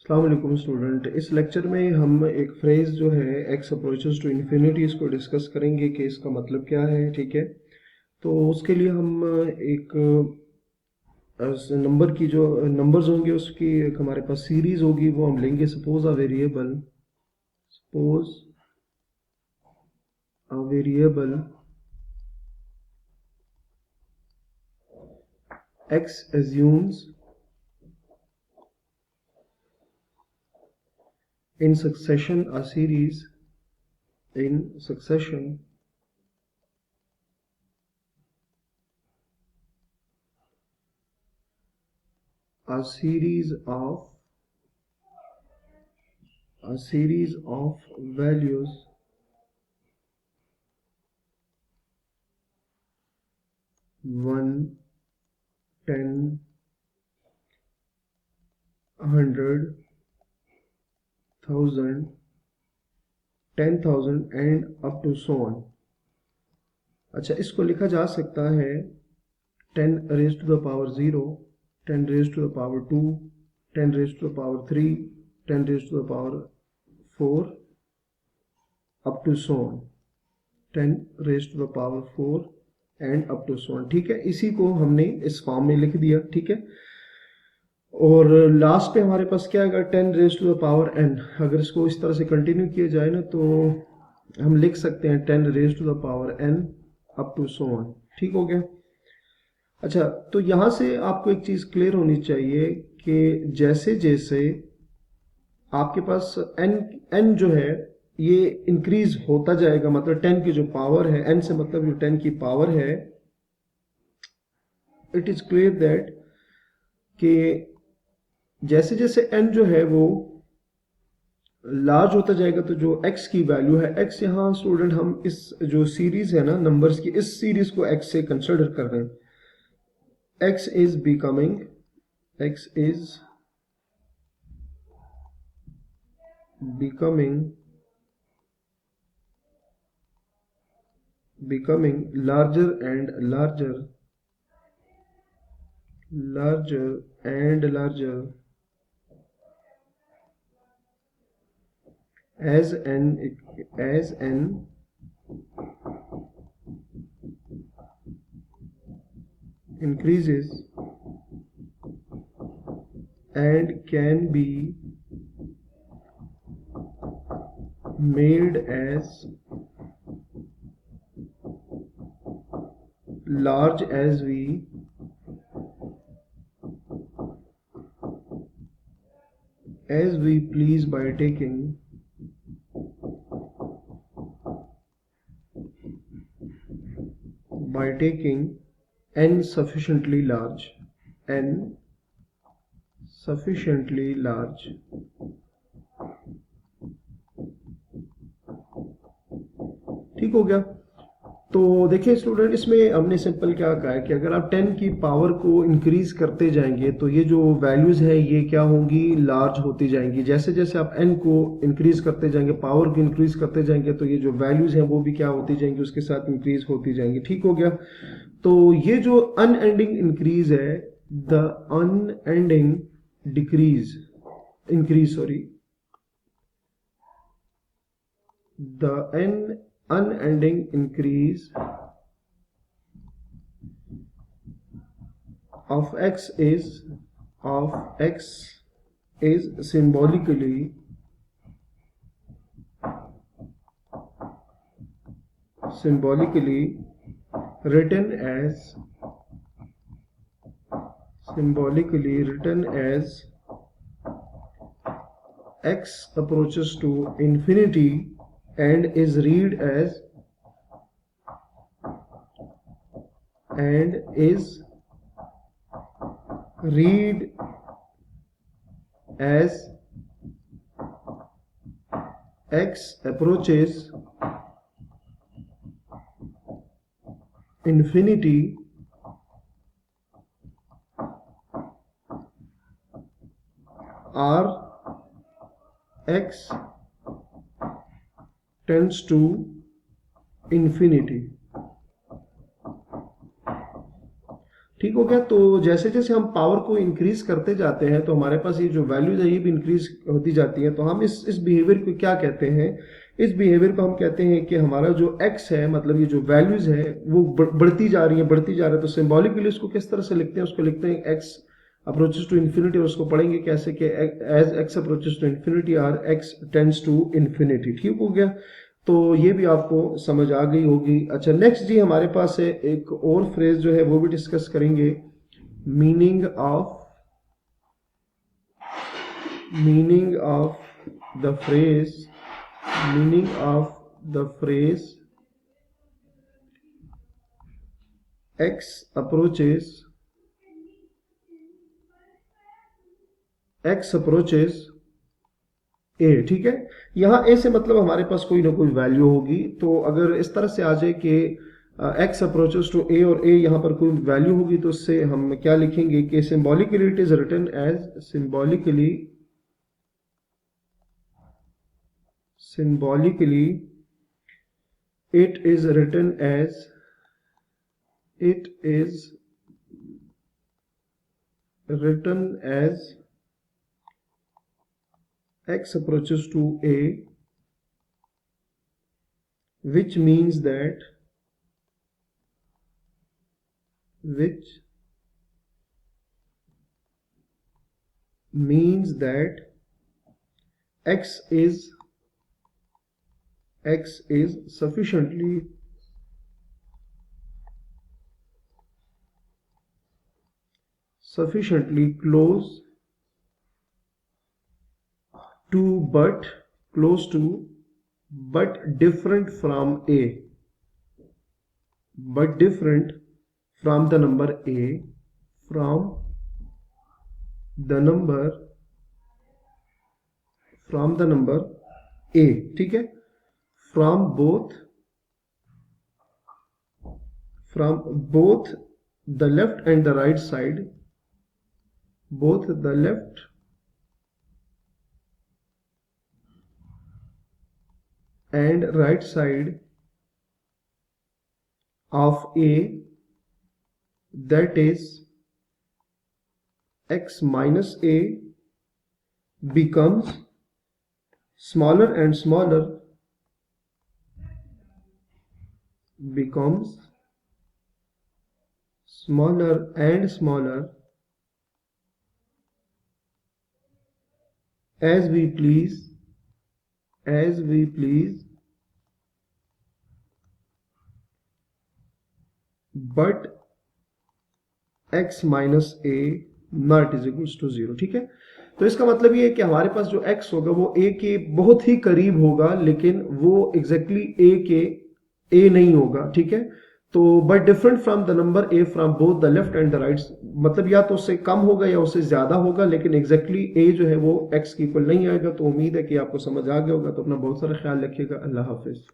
अस्सलाम वालेकुम स्टूडेंट। इस लेक्चर में हम एक फ्रेज जो है एक्स अप्रोचेस टू इन्फिनिटी इसको डिस्कस करेंगे कि इसका मतलब क्या है। ठीक है, तो उसके लिए हम एक नंबर की जो नंबर्स होंगे उसकी एक हमारे पास सीरीज होगी, वो हम लेंगे। Suppose a variable x assumes in succession a series a series of values 1, 10, 100, 1000, 10,000 and up to so on. अच्छा, इसको लिखा जा सकता है 10 raise to the power 0, 10 raise to the power 2, 10 raise to the power 3, 10 raise to the power 4 up to so on, 10 raise to the power 4 and up to so on. ठीक है, इसी को हमने इस फॉर्म में लिख दिया। ठीक है, और लास्ट पे हमारे पास क्या आएगा, 10 raise to the power n। अगर इसको इस तरह से कंटिन्यू किया जाए ना तो हम लिख सकते हैं 10 raise to the power n up to so on. ठीक हो गया। अच्छा, तो यहां से आपको एक चीज क्लियर होनी चाहिए कि जैसे जैसे आपके पास n जो है ये इंक्रीज होता जाएगा, मतलब 10 की जो पावर है, n से मतलब जो 10 की पावर है, इट इज क्लियर दैट कि जैसे जैसे n जो है वो लार्ज होता जाएगा तो जो x की वैल्यू है, x यहाँ स्टूडेंट हम इस जो सीरीज है ना नंबर्स की, इस सीरीज को x से कंसिडर कर रहे हैं। x is becoming larger and larger as n increases and can be made as large as we please by taking n sufficiently large, ठीक हो गया। तो देखिए स्टूडेंट, इसमें हमने सिंपल क्या कहा है कि अगर आप 10 की पावर को इंक्रीज करते जाएंगे तो ये जो वैल्यूज है ये क्या होंगी, लार्ज होती जाएंगी। जैसे जैसे आप n को इंक्रीज करते जाएंगे, पावर को इंक्रीज करते जाएंगे, तो ये जो वैल्यूज हैं वो भी क्या होती जाएंगी, उसके साथ इंक्रीज होती जाएंगी। ठीक हो गया। तो ये जो अनएंडिंग इंक्रीज है, the unending unending increase of x is symbolically written as x approaches to infinity and is read as x approaches infinity or x tends to infinity। ठीक हो गया। तो जैसे जैसे हम पावर को इंक्रीज करते जाते हैं तो हमारे पास ये जो वैल्यूज है ये भी इंक्रीज होती जाती है। तो हम इस बिहेवियर को क्या कहते हैं, इस बिहेवियर को हम कहते हैं कि हमारा जो x है, मतलब ये जो वैल्यूज है वो बढ़ती जा रही है, बढ़ती जा रही है। तो सिंबॉलिकली इसको किस तरह से लिखते हैं, उसको लिखते हैं x अप्रोचेस टू इन्फिनिटी, और उसको पढ़ेंगे कैसे कि as x approaches to infinity or x tends to infinity. ठीक हो गया। तो ये भी आपको समझ आ गई होगी। अच्छा, नेक्स्ट जी हमारे पास है एक और फ्रेज जो है वो भी डिस्कस करेंगे, meaning of the phrase, meaning of the phrase x approaches ए। ठीक है, यहाँ ए से मतलब हमारे पास कोई ना कोई वैल्यू होगी। तो अगर इस तरह से आ जाए कि x अप्रोचेस टू ए और ए यहाँ पर कोई वैल्यू होगी, तो उससे हम क्या लिखेंगे कि symbolically it is written as, symbolically it is written as, it is written as x approaches to a, which means that x is sufficiently close to but different from a, but different from the number a, from the number a। ठीक है, from both the left and the right side, both the left and right side of a, that is x minus a, becomes smaller and smaller, as we please, but x minus a not is equals to 0। ठीक है, तो इसका मतलब ये है कि हमारे पास जो x होगा वो a के बहुत ही करीब होगा, लेकिन वो एग्जैक्टली a के a नहीं होगा। ठीक है, तो but different from the number a from both the left and the right, मतलब या तो उससे कम होगा या उससे ज्यादा होगा, लेकिन एग्जैक्टली a जो है वो x की इक्वल नहीं आएगा। तो उम्मीद है कि आपको समझ आ गया होगा। तो अपना बहुत सारा ख्याल रखिएगा। अल्लाह हाफिज।